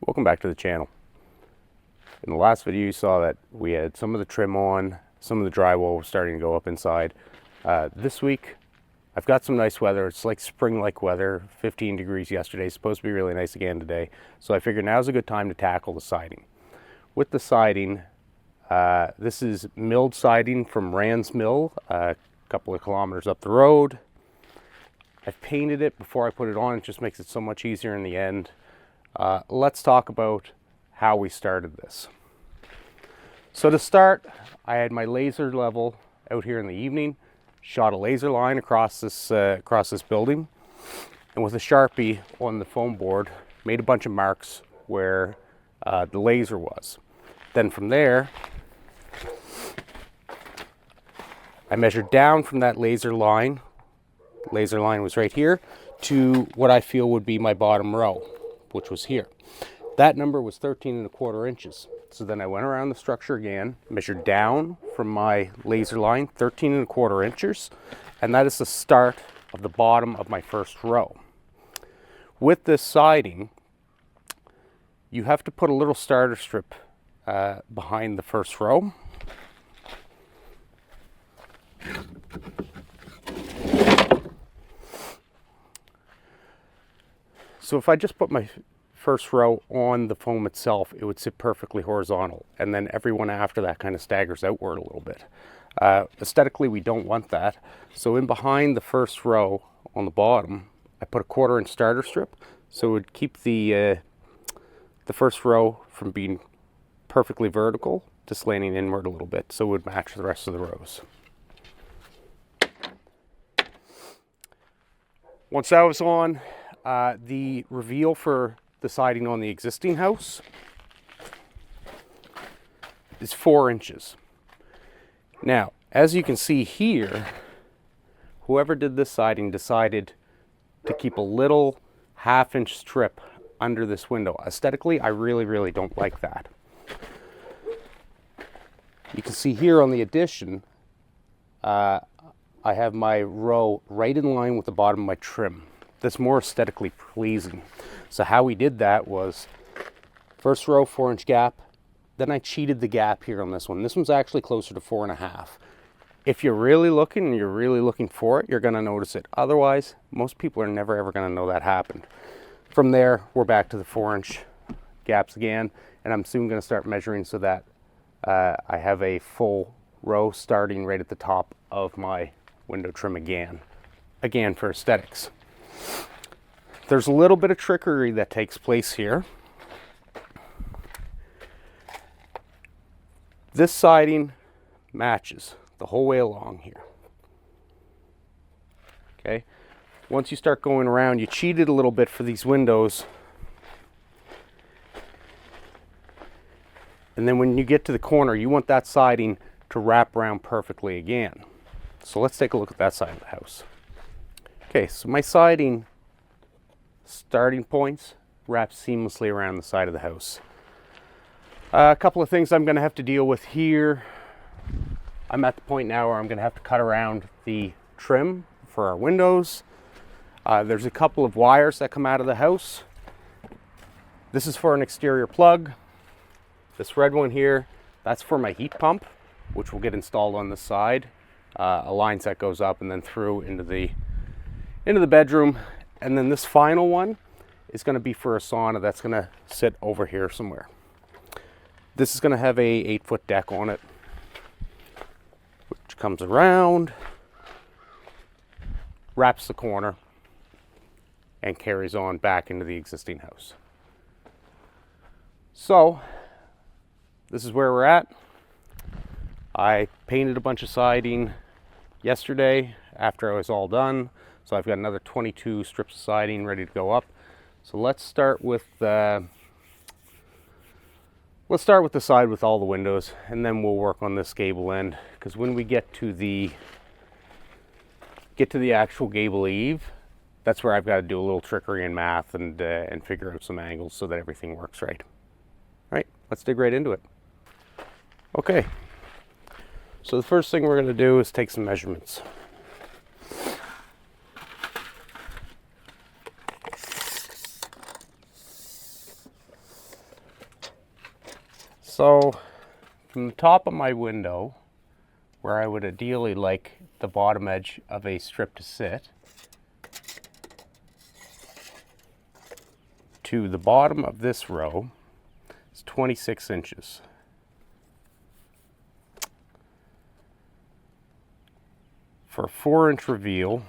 Welcome back to the channel. In the last video you saw that we had some of the trim on, some of the drywall was starting to go up inside. This week I've got some nice weather. It's like spring-like weather, 15 degrees yesterday, supposed to be really nice again today. So I figured now's a good time to tackle the siding. With the siding, this is milled siding from Rand's Mill, a couple of kilometers up the road. I've painted it before I put it on. It just makes it so much easier in the end. Let's talk about how we started this. So to start, I had my laser level out here in the evening, shot a laser line across this building, and with a Sharpie on the foam board, made a bunch of marks where the laser was. Then from there, I measured down from that laser line was right here, to what I feel would be my bottom row, which was here. That number was 13¼ inches. So then I went around the structure again, measured down from my laser line, 13¼ inches, and that is the start of the bottom of my first row. With this siding, you have to put a little starter strip behind the first row. So if I just put my first row on the foam itself, it would sit perfectly horizontal, and then everyone after that kind of staggers outward a little bit. Aesthetically, we don't want that. So in behind the first row on the bottom, I put a 1/4 inch starter strip, so it would keep the first row from being perfectly vertical to slanting inward a little bit, so it would match the rest of the rows. Once that was on, the reveal for the siding on the existing house is 4 inches. Now, as you can see here, whoever did this siding decided to keep a little 1/2 inch strip under this window. Aesthetically, I really don't like that. You can see here on the addition, I have my row right in line with the bottom of my trim. That's more aesthetically pleasing. So how we did that was, first row 4 inch gap, then I cheated the gap here on this one. This one's actually closer to 4.5. If you're really looking and you're really looking for it, you're gonna notice it. Otherwise, most people are never ever gonna know that happened. From there, we're back to the 4 inch gaps again, and I'm soon gonna start measuring so that I have a full row starting right at the top of my window trim again for aesthetics. There's a little bit of trickery that takes place here. This siding matches the whole way along here. Okay, once you start going around, you cheated a little bit for these windows, and then when you get to the corner, you want that siding to wrap around perfectly again. So let's take a look at that side of the house. Okay, so my siding starting points wrap seamlessly around the side of the house. A couple of things I'm going to have to deal with here. I'm at the point now where I'm going to have to cut around the trim for our windows. There's a couple of wires that come out of the house. This is for an exterior plug. This red one here, that's for my heat pump, which will get installed on the side. A line set goes up and then through into the bedroom. And then this final one is going to be for a sauna that's going to sit over here somewhere. This is going to have a 8-foot deck on it, which comes around, wraps the corner, and carries on back into the existing house. So this is where we're at. I painted a bunch of siding yesterday after I was all done. So I've got another 22 strips of siding ready to go up. So let's start with the side with all the windows, and then we'll work on this gable end, because when we get to the actual gable eave, that's where I've got to do a little trickery in math and figure out some angles so that everything works right. All right, let's dig right into it. Okay. So the first thing we're going to do is take some measurements. So from the top of my window, where I would ideally like the bottom edge of a strip to sit, to the bottom of this row is 26 inches. For a 4-inch reveal,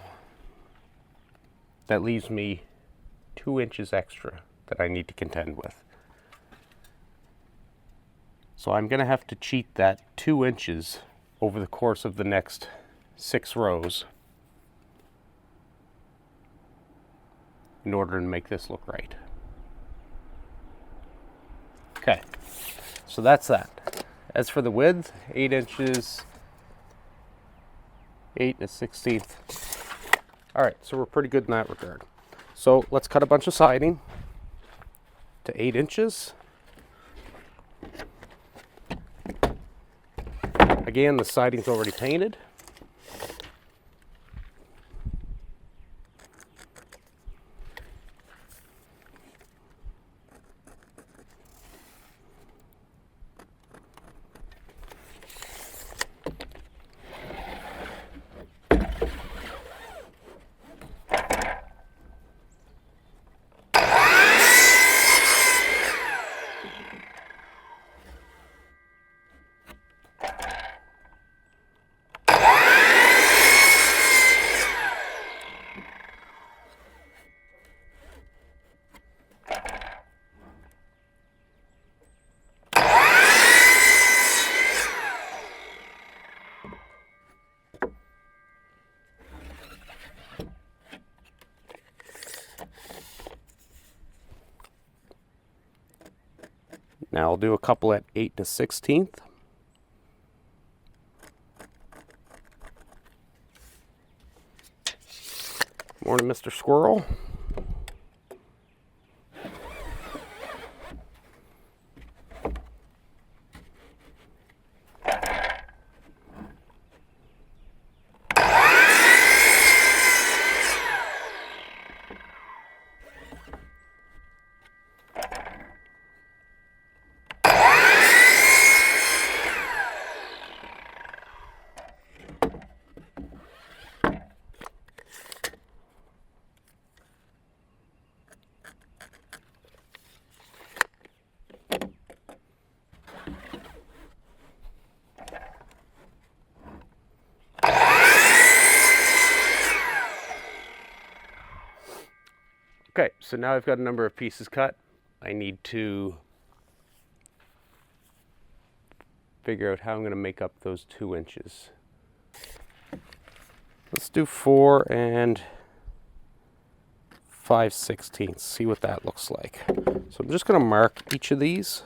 that leaves me 2 inches extra that I need to contend with. So I'm going to have to cheat that 2 inches over the course of the next 6 rows in order to make this look right. Okay, so that's that. As for the width, 8 inches, 8 1/16. All right, so we're pretty good in that regard. So let's cut a bunch of siding to 8 inches. Again, the siding's already painted. Now I'll do a couple at 8 1/16. Morning, Mr. Squirrel. Okay, so now I've got a number of pieces cut. I need to figure out how I'm going to make up those 2 inches. Let's do 4 5/16. See what that looks like. So I'm just going to mark each of these.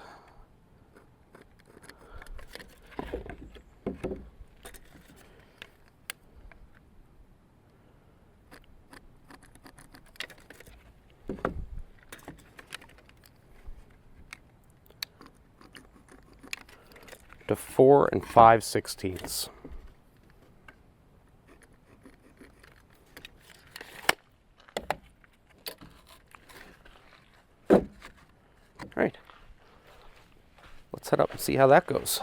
To 4 5/16. All right, let's head up and see how that goes.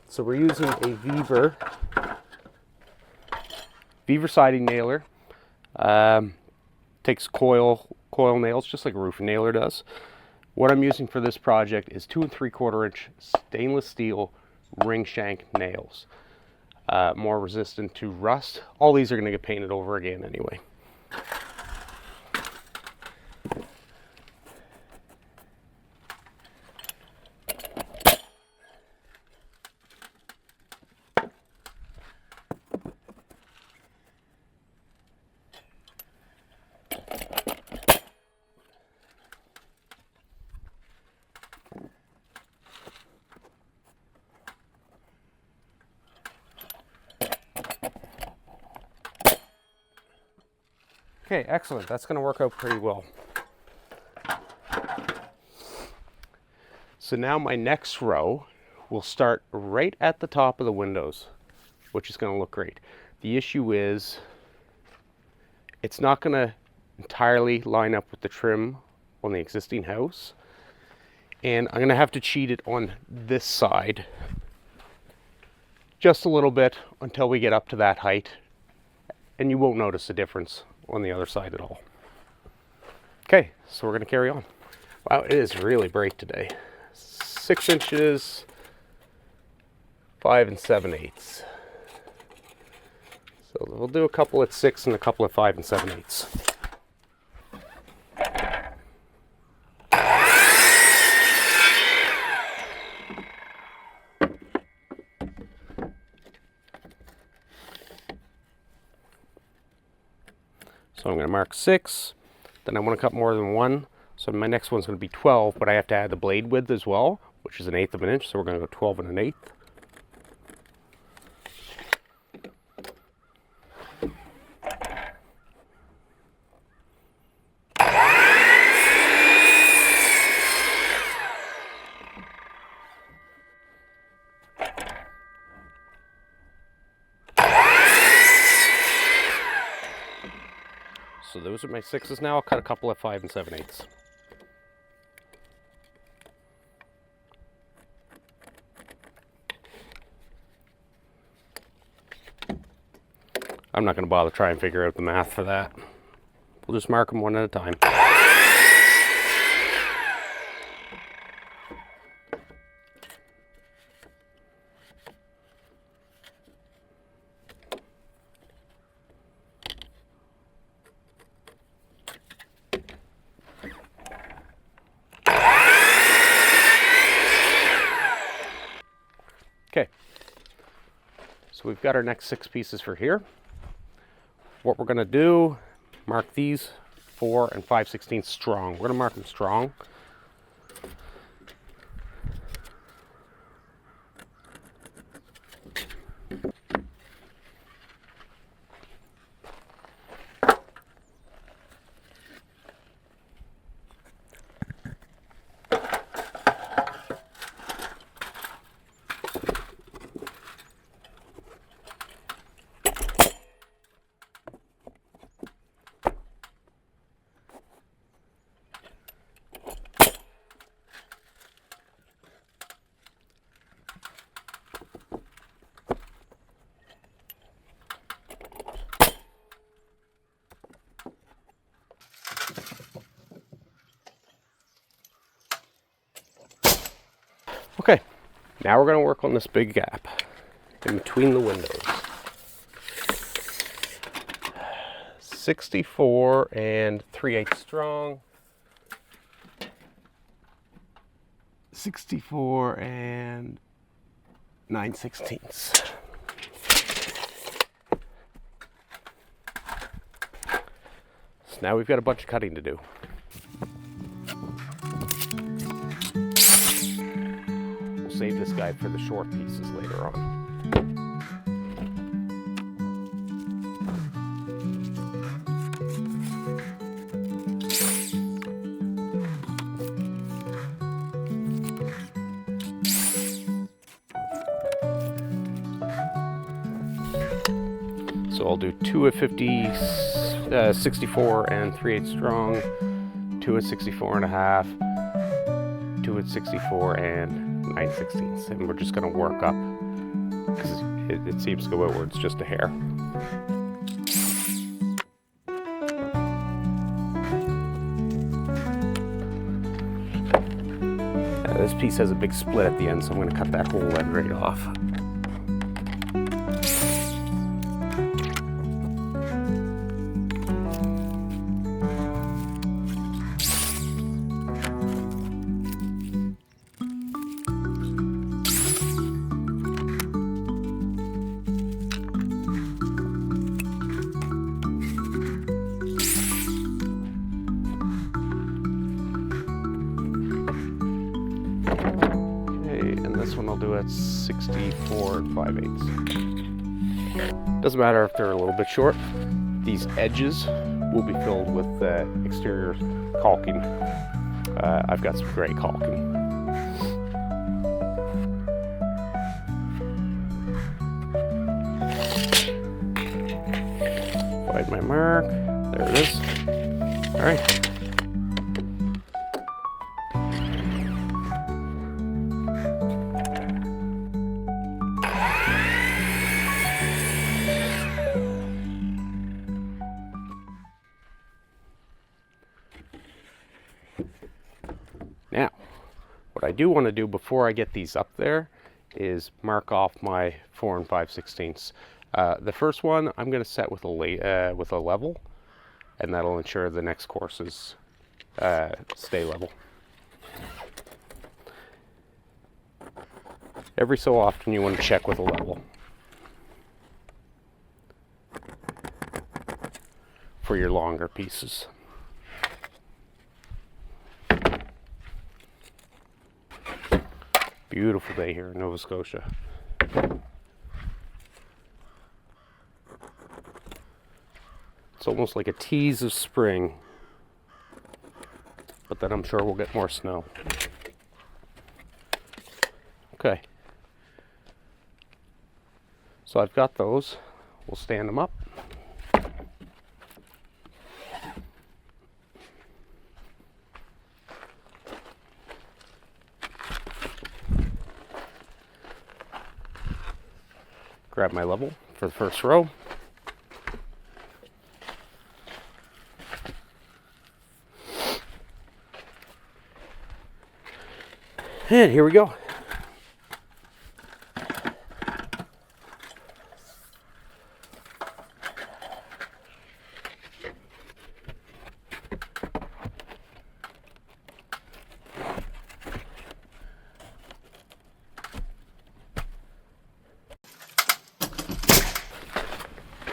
So we're using a Vevor siding nailer. Takes coil nails just like a roof nailer does. What I'm using for this project is 2 3/4 inch stainless steel ring shank nails. More resistant to rust. All these are going to get painted over again anyway. Okay, excellent. That's going to work out pretty well. So now my next row will start right at the top of the windows, which is going to look great. The issue is it's not going to entirely line up with the trim on the existing house. And I'm going to have to cheat it on this side just a little bit until we get up to that height. And you won't notice a difference on the other side at all. Okay, so we're going to carry on. Wow, it is really bright today. 6 inches, 5 7/8. So we'll do a couple at 6 and a couple at 5 7/8. So I'm going to mark 6, then I want to cut more than 1. So my next one's going to be 12, but I have to add the blade width as well, which is 1/8 of an inch. So we're going to go 12 1/8. So those are my 6s now. I'll cut a couple at 5 7/8. I'm not going to bother trying to figure out the math for that. We'll just mark them one at a time. Okay, so we've got our next 6 pieces for here. What we're going to do, mark these 4 5/16 strong. We're going to mark them strong. Okay, now we're going to work on this big gap in between the windows. 64 3/8 strong. 64 9/16. So now we've got a bunch of cutting to do. Save this guy for the short pieces later on. So I'll do 2 at 64 3/8 strong, 2 at 64 1/2, 2 at 64 9/16, and we're just going to work up because it seems to go outwards just a hair. This piece has a big split at the end, so I'm going to cut that whole end right off. This one I'll do at 64 5/8. Doesn't matter if they're a little bit short. These edges will be filled with exterior caulking. I've got some gray caulking. Find my mark. There it is. All right. Now, what I do want to do before I get these up there is mark off my 4 5/16. The first one I'm going to set with a level, and that'll ensure the next courses stay level. Every so often you want to check with a level for your longer pieces. Beautiful day here in Nova Scotia. It's almost like a tease of spring, but then I'm sure we'll get more snow. Okay. So I've got those. We'll stand them up. Grab my level for the first row. And here we go.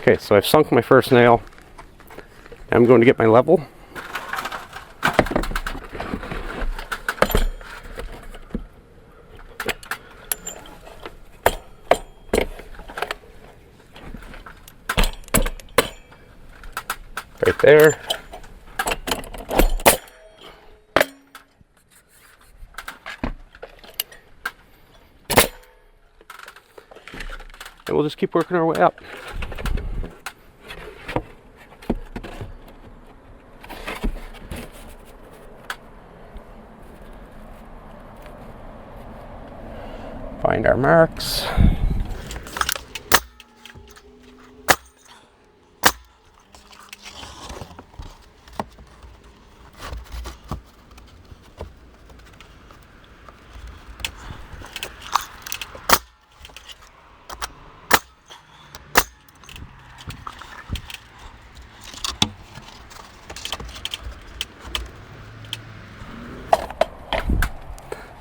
Okay, so I've sunk my first nail. I'm going to get my level. Right there. And we'll just keep working our way up. Find our marks.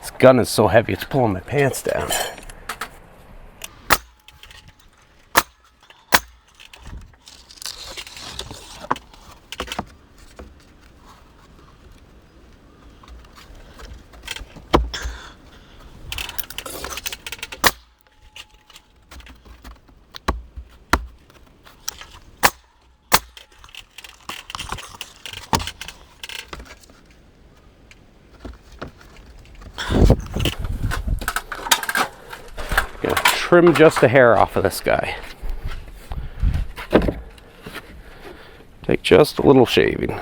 This gun is so heavy, it's pulling my pants down. Trim just a hair off of this guy. Take just a little shaving.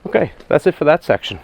Okay, that's it for that section.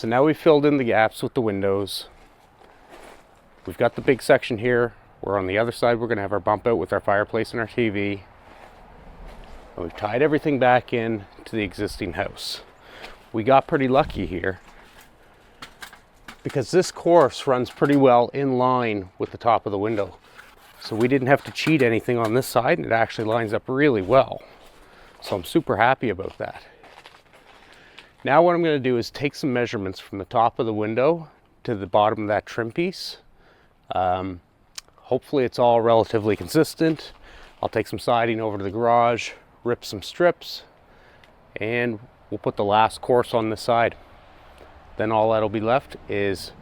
So now we've filled in the gaps with the windows. We've got the big section here, where on the other side we're going to have our bump out with our fireplace and our TV. And we've tied everything back in to the existing house. We got pretty lucky here because this course runs pretty well in line with the top of the window. So we didn't have to cheat anything on this side, and it actually lines up really well. So I'm super happy about that. Now what I'm going to do is take some measurements from the top of the window to the bottom of that trim piece. Hopefully it's all relatively consistent. I'll take some siding over to the garage, rip some strips, and we'll put the last course on this side. Then all that'll be left is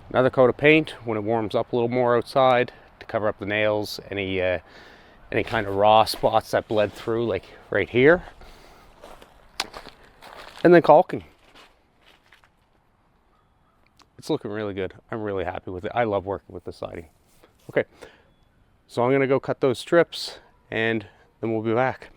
another coat of paint when it warms up a little more outside to cover up the nails, any kind of raw spots that bled through, like right here. And then caulking. It's looking really good. I'm really happy with it. I love working with the siding. Okay, so I'm gonna go cut those strips and then we'll be back.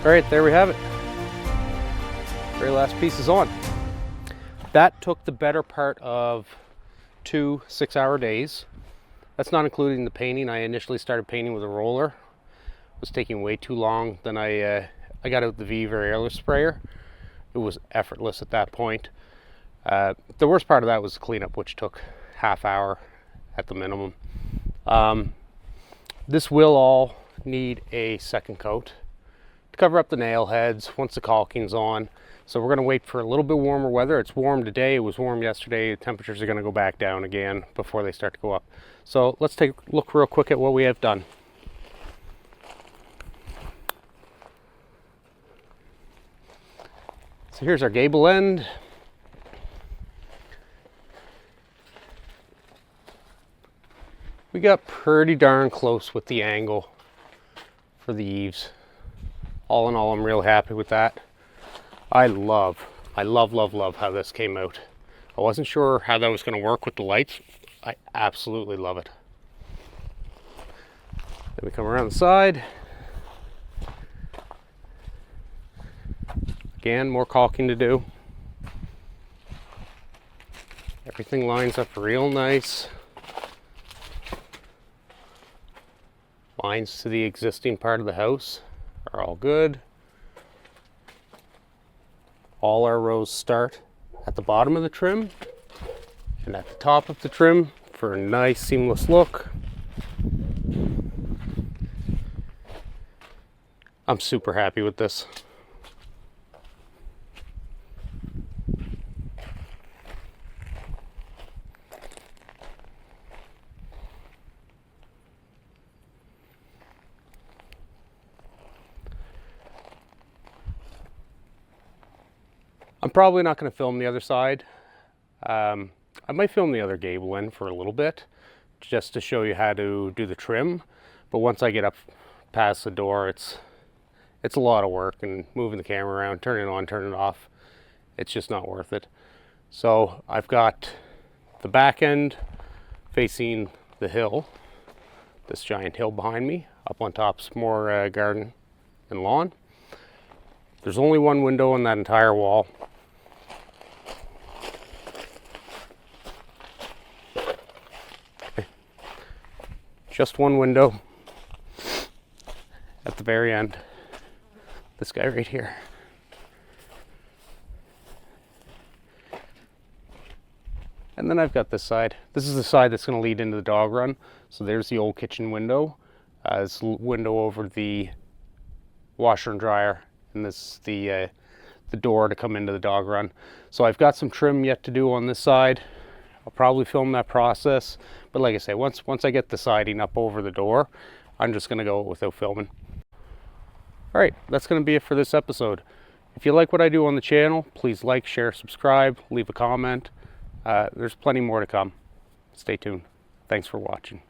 All right, there we have it. Very last piece is on. That took the better part of 2 6-hour days. That's not including the painting. I initially started painting with a roller. It was taking way too long. Then I got out the Vevor airless sprayer. It was effortless at that point. The worst part of that was the cleanup, which took half hour at the minimum. This will all need a second coat to cover up the nail heads once the caulking's on. So we're going to wait for a little bit warmer weather. It's warm today, it was warm yesterday. The temperatures are going to go back down again before they start to go up. So let's take a look real quick at what we have done. So here's our gable end. We got pretty darn close with the angle for the eaves. All in all, I'm real happy with that. I love how this came out. I wasn't sure how that was going to work with the lights. I absolutely love it. Then we come around the side. Again, more caulking to do. Everything lines up real nice. Lines to the existing part of the house are all good. All our rows start at the bottom of the trim and at the top of the trim for a nice seamless look. I'm super happy with this. I'm probably not going to film the other side. I might film the other gable end for a little bit just to show you how to do the trim. But once I get up past the door, it's a lot of work, and moving the camera around, turning it on, turning it off, it's just not worth it. So I've got the back end facing the hill, this giant hill behind me. Up on top's more garden and lawn. There's only one window on that entire wall. Just one window at the very end. This guy right here. And then I've got this side. This is the side that's going to lead into the dog run. So there's the old kitchen window. This window over the washer and dryer, and this is the door to come into the dog run. So I've got some trim yet to do on this side. I'll probably film that process, but like I say, once I get the siding up over the door, I'm just going to go without filming. All right, that's going to be it for this episode. If you like what I do on the channel, please like, share, subscribe, leave a comment. There's plenty more to come. Stay tuned. Thanks for watching.